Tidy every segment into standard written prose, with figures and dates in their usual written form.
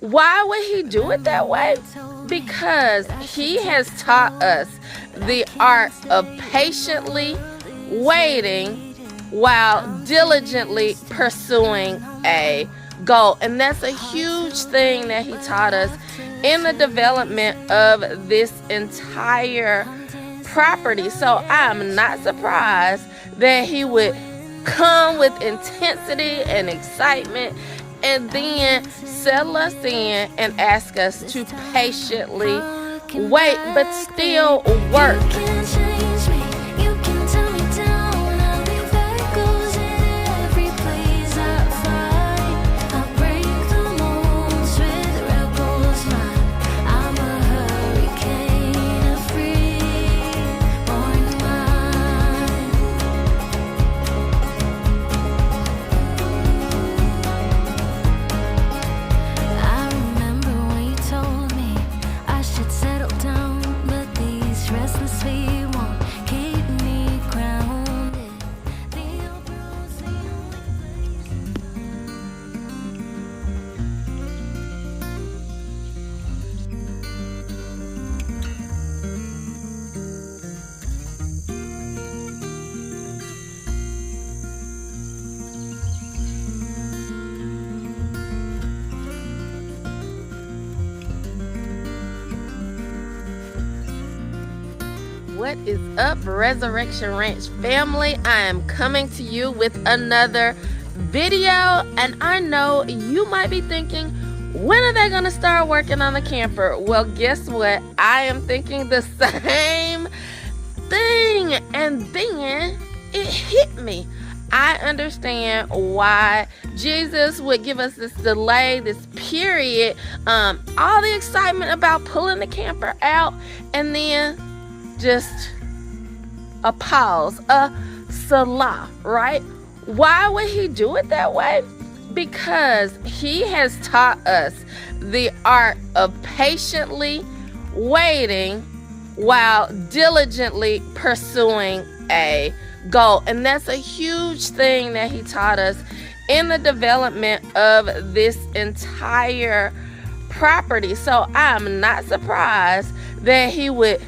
Why would he do it that way? Because he has taught us the art of patiently waiting while diligently pursuing a goal. And that's a huge thing that he taught us in the development of this entire property. So I'm not surprised that he would come with intensity and excitement and then settle us in and ask us to patiently wait, but still work. What is up, Resurrection Ranch family? I am coming to you with another video, and I know you might be thinking, when are they going to start working on the camper? Well, guess what? I am thinking the same thing, and then it hit me. I understand why Jesus would give us this delay, this period, all the excitement about pulling the camper out, and then just a pause, a Salah, right? Why would he do it that way? Because he has taught us the art of patiently waiting while diligently pursuing a goal. And that's a huge thing that he taught us in the development of this entire property. So I'm not surprised that he would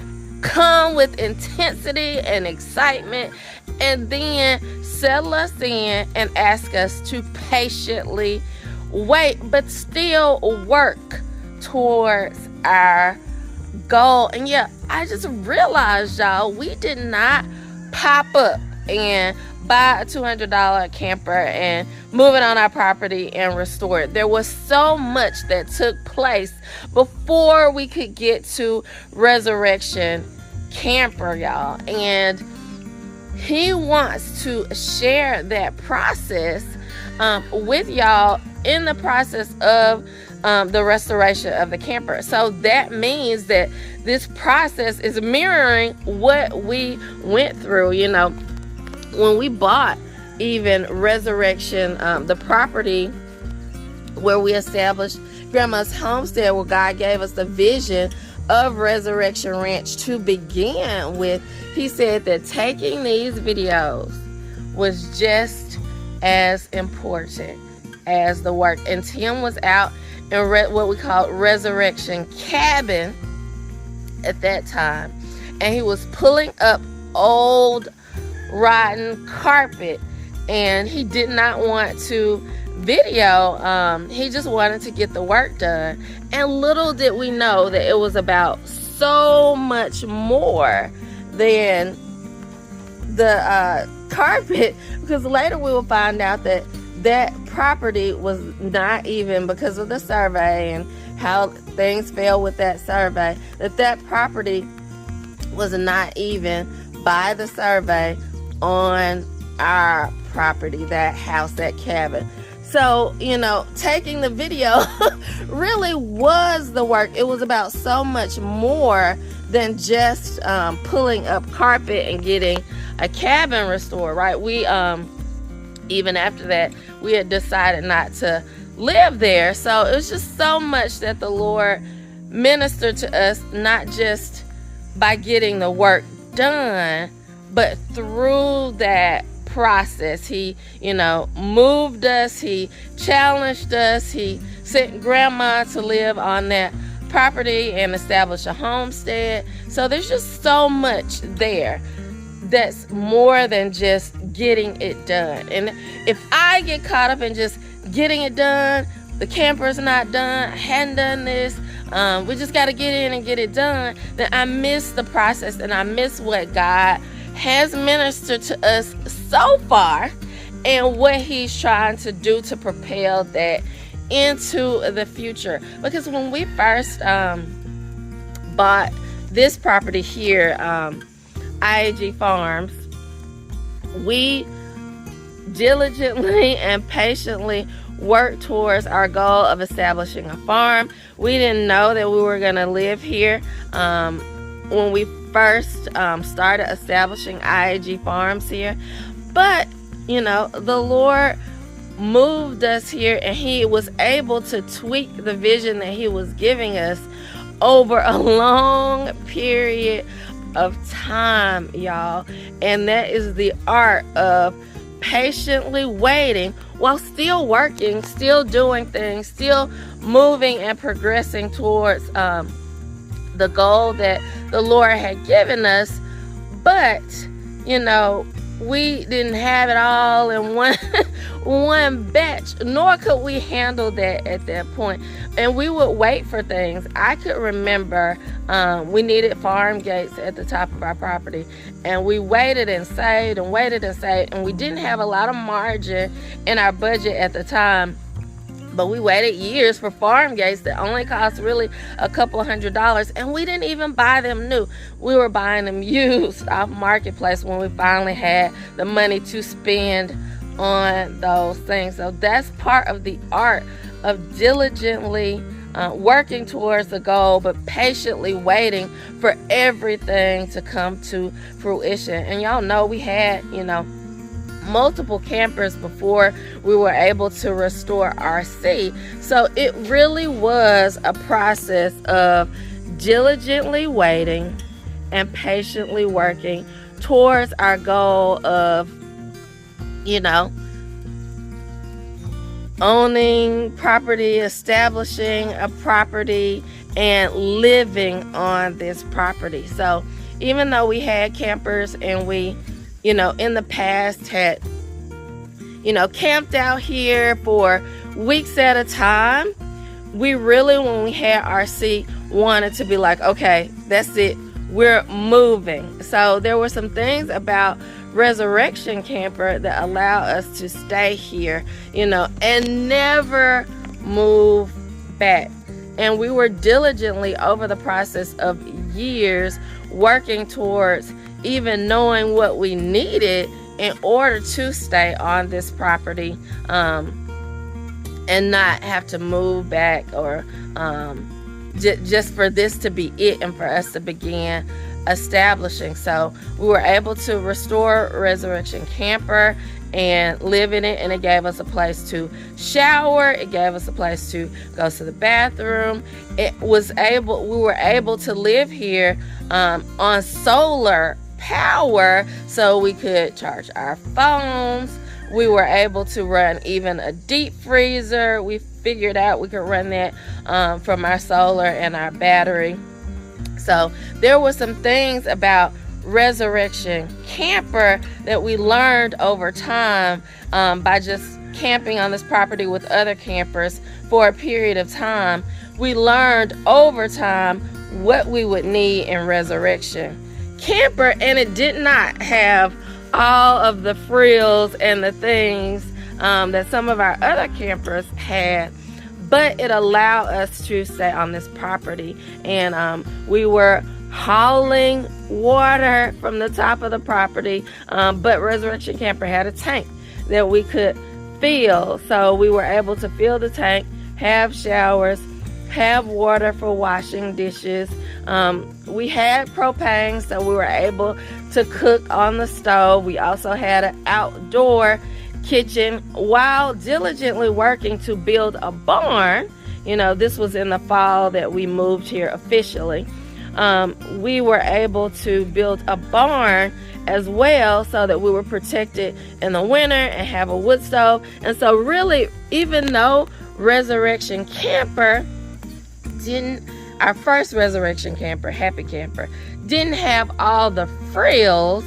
come with intensity and excitement and then settle us in and ask us to patiently wait, but still work towards our goal. And yeah, I just realized, y'all, we did not pop up and buy a $200 camper and move it on our property and restore it. There was so much that took place before we could get to Resurrection Camper, y'all. And he wants to share that process with y'all in the process of the restoration of the camper. So that means that this process is mirroring what we went through. You know, when we bought even Resurrection, the property where we established Grandma's homestead, where God gave us the vision of Resurrection Ranch to begin with, he said that taking these videos was just as important as the work. And Tim was out in what we call Resurrection Cabin at that time, and he was pulling up old rotten carpet, and he did not want to video. He just wanted to get the work done. And little did we know that it was about so much more than the carpet, because later we will find out that that property was not even, because of the survey and how things fell with that survey, that property was not even by the survey on our property, that house, that cabin. So, you know, taking the video really was the work. It was about so much more than just pulling up carpet and getting a cabin restored, right? We, even after that, we had decided not to live there. So it was just so much that the Lord ministered to us, not just by getting the work done, but through that process. He, moved us. He challenged us. He sent grandma to live on that property and establish a homestead. So there's just so much there that's more than just getting it done. And if I get caught up in just getting it done, the camper's not done, I hadn't done this, we just got to get in and get it done, then I miss the process and I miss what God has ministered to us so far and what he's trying to do to propel that into the future. Because when we first bought this property here, IAG Farms, we diligently and patiently worked towards our goal of establishing a farm. We didn't know that we were going to live here when we first started establishing IAG Farms here. But, the Lord moved us here, and he was able to tweak the vision that he was giving us over a long period of time, y'all. And that is the art of patiently waiting while still working, still doing things, still moving and progressing towards the goal that the Lord had given us. But we didn't have it all in one batch, nor could we handle that at that point. And we would wait for things. I could remember we needed farm gates at the top of our property, and we waited and saved and waited and saved, and we didn't have a lot of margin in our budget at the time. But we waited years for farm gates that only cost really a couple $100, and we didn't even buy them new. We were buying them used off Marketplace when we finally had the money to spend on those things. So that's part of the art of diligently working towards the goal, but patiently waiting for everything to come to fruition. And y'all know we had, multiple campers before we were able to restore RC. So it really was a process of diligently waiting and patiently working towards our goal of, owning property, establishing a property, and living on this property. So even though we had campers and we in the past had, camped out here for weeks at a time, we really, when we had RC, wanted to be like, okay, that's it, we're moving. So there were some things about Resurrection Camper that allow us to stay here, and never move back. And we were diligently over the process of years working towards even knowing what we needed in order to stay on this property, and not have to move back, or just for this to be it and for us to begin establishing. So we were able to restore Resurrection Camper and live in it, and it gave us a place to shower, it gave us a place to go to the bathroom. We were able to live here on solar power, so we could charge our phones. We were able to run even a deep freezer. We figured out we could run that from our solar and our battery. So there were some things about Resurrection Camper that we learned over time by just camping on this property with other campers for a period of time. We learned over time what we would need in Resurrection Camper, and it did not have all of the frills and the things that some of our other campers had, but it allowed us to stay on this property. And we were hauling water from the top of the property, but Resurrection Camper had a tank that we could fill, so we were able to fill the tank, have showers, have water for washing dishes. We had propane, so we were able to cook on the stove. We also had an outdoor kitchen while diligently working to build a barn. This was in the fall that we moved here officially. we were able to build a barn as well, so that we were protected in the winter and have a wood stove. And so really, even though Resurrection Camper our first Resurrection Camper, Happy Camper, didn't have all the frills,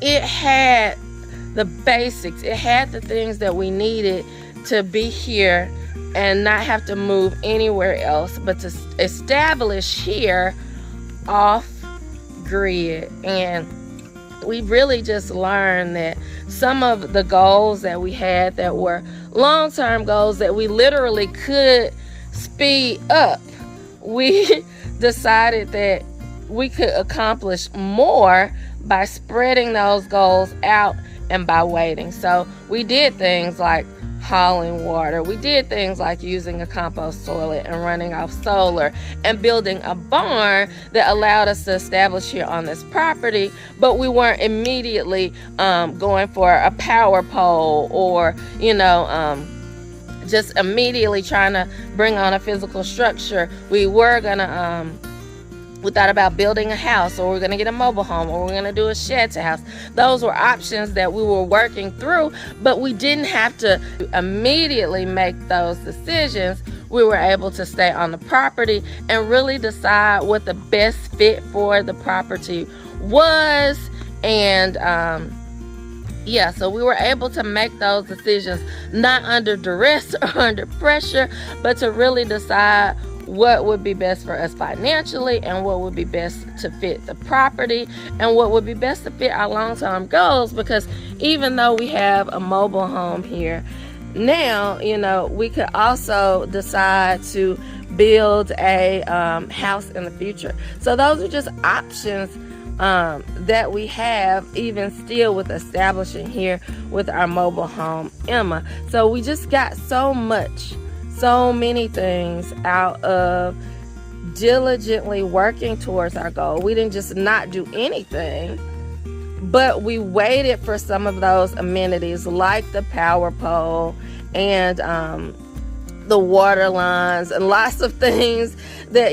it had the basics. It had the things that we needed to be here and not have to move anywhere else, but to establish here off grid. And we really just learned that some of the goals that we had that were long-term goals that we literally could speed up, we decided that we could accomplish more by spreading those goals out and by waiting. So we did things like hauling water. We did things like using a compost toilet and running off solar and building a barn that allowed us to establish here on this property, but we weren't immediately going for a power pole or, just immediately trying to bring on a physical structure. We were gonna we thought about building a house, or we're going to get a mobile home, or we're going to do a shed to house. Those were options that we were working through, but we didn't have to immediately make those decisions. We were able to stay on the property and really decide what the best fit for the property was. And so we were able to make those decisions not under duress or under pressure, but to really decide what would be best for us financially, and what would be best to fit the property, and what would be best to fit our long-term goals. Because even though we have a mobile home here now, we could also decide to build a house in the future. So those are just options that we have, even still with establishing here with our mobile home, Emma. So we just got so many things out of diligently working towards our goal. We didn't just not do anything, but we waited for some of those amenities like the power pole and the water lines and lots of things that,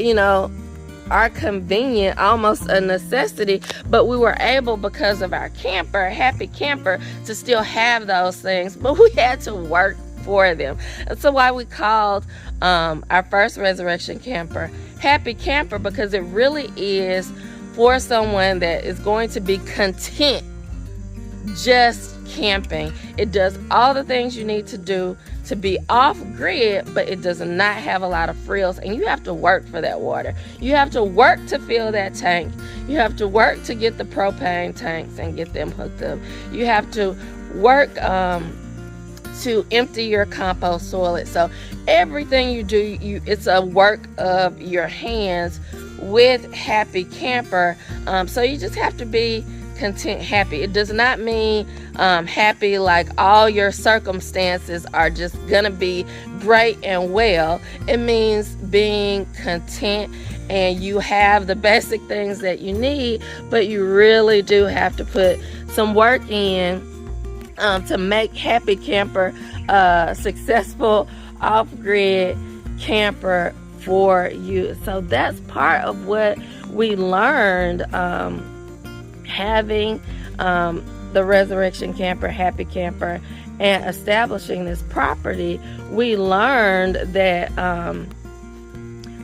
are convenient, almost a necessity, but we were able, because of our camper, Happy Camper, to still have those things, but we had to work for them. That's why we called our first Resurrection Camper Happy Camper, because it really is for someone that is going to be content just camping. It does all the things you need to do to be off grid, but it does not have a lot of frills, and you have to work for that water. You have to work to fill that tank. You have to work to get the propane tanks and get them hooked up. You have to work to empty your compost toilet. So everything you do, it's a work of your hands with Happy Camper. So you just have to be content, happy. It does not mean happy like all your circumstances are just gonna be great and well. It means being content, and you have the basic things that you need, but you really do have to put some work in to make Happy Camper a successful off-grid camper for you. So that's part of what we learned having the Resurrection Camper, Happy Camper, and establishing this property. We learned that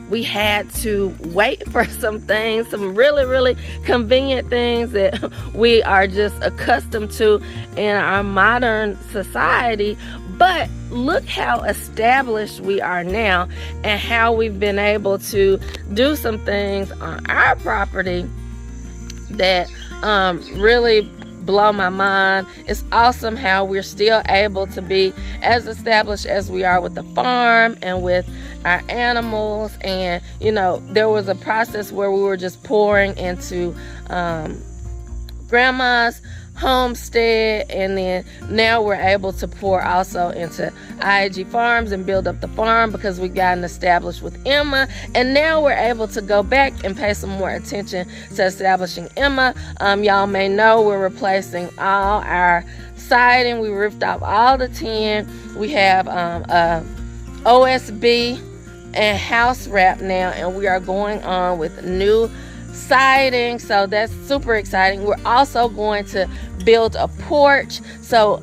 we had to wait for some things, some really, really convenient things that we are just accustomed to in our modern society. But look how established we are now, and how we've been able to do some things on our property that really blow my mind. It's awesome how we're still able to be as established as we are with the farm and with our animals. And there was a process where we were just pouring into grandma's homestead, and then now we're able to pour also into IAG Farms and build up the farm, because we've gotten established with Emma, and now we're able to go back and pay some more attention to establishing Emma. Y'all may know we're replacing all our siding. We ripped off all the tin. We have OSB and house wrap now, and we are going on with new siding, so that's super exciting. We're also going to build a porch, so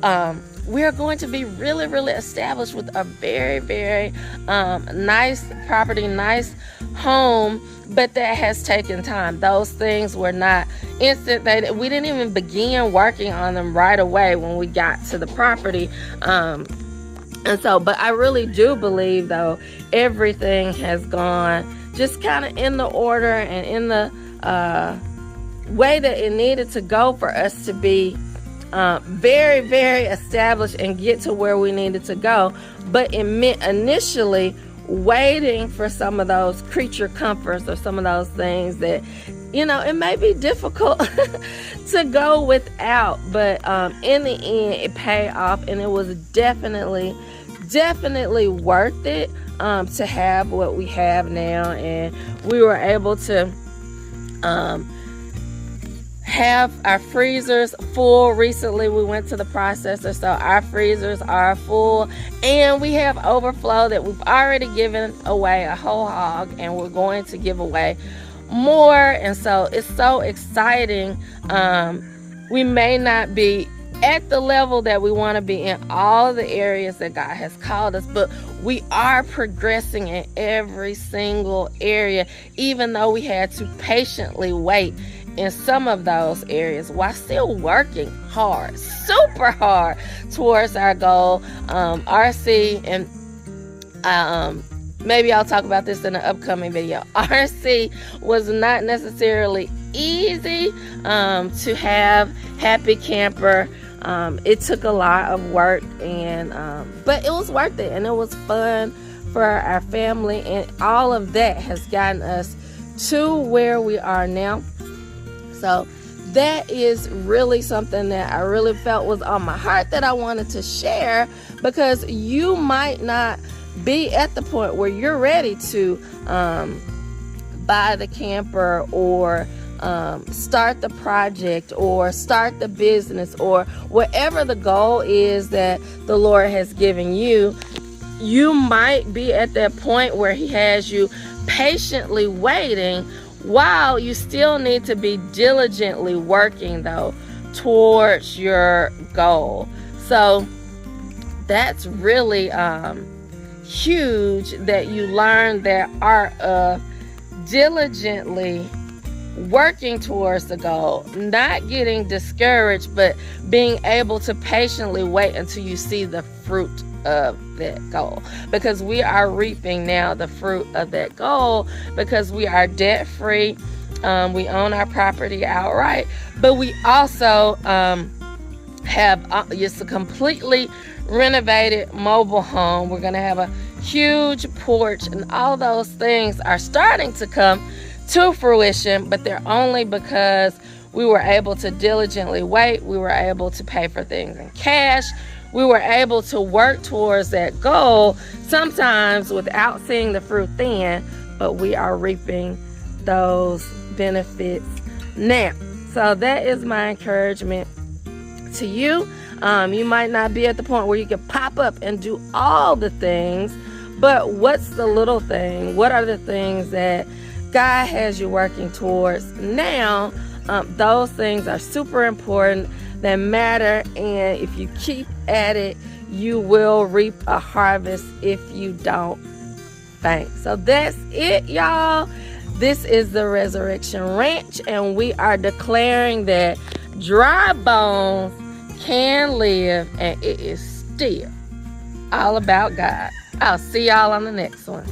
we're going to be really, really established with a very, very nice property, nice home, but that has taken time. Those things were not instant. We didn't even begin working on them right away when we got to the property. And so, but I really do believe, though, everything has gone just kind of in the order and in the way that it needed to go for us to be very, very established and get to where we needed to go. But it meant initially waiting for some of those creature comforts or some of those things that, you know, it may be difficult to go without, but in the end it paid off, and it was definitely worth it to have what we have now. And we were able to have our freezers full. Recently we went to the processor, so our freezers are full, and we have overflow that we've already given away a whole hog, and we're going to give away more. And so it's so exciting. We may not be at the level that we want to be in all the areas that God has called us, but we are progressing in every single area, even though we had to patiently wait in some of those areas while still working hard, super hard towards our goal. RC, and maybe I'll talk about this in an upcoming video. RC was not necessarily easy to have. Happy Camper, it took a lot of work, and but it was worth it, and it was fun for our family, and all of that has gotten us to where we are now. So that is really something that I really felt was on my heart that I wanted to share, because you might not be at the point where you're ready to buy the camper, or start the project, or start the business, or whatever the goal is that the Lord has given you. You might be at that point where He has you patiently waiting, while you still need to be diligently working, though, towards your goal. So that's really huge, that you learn that art of diligently working towards the goal, not getting discouraged, but being able to patiently wait until you see the fruit of that goal, because we are reaping now the fruit of that goal, because we are debt free. We own our property outright, but we also have just a completely renovated mobile home. We're going to have a huge porch, and all those things are starting to come to fruition, but they're only because we were able to diligently wait. We were able to pay for things in cash. We were able to work towards that goal, sometimes without seeing the fruit then, but we are reaping those benefits now. So that is my encouragement to you. You might not be at the point where you can pop up and do all the things, but what's the little thing? What are the things that God has you working towards now? Those things are super important, that matter, and if you keep at it, you will reap a harvest if you don't faint. So that's it, y'all. This is the Resurrection Ranch, and we are declaring that dry bones can live, and it is still all about God. I'll see y'all on the next one.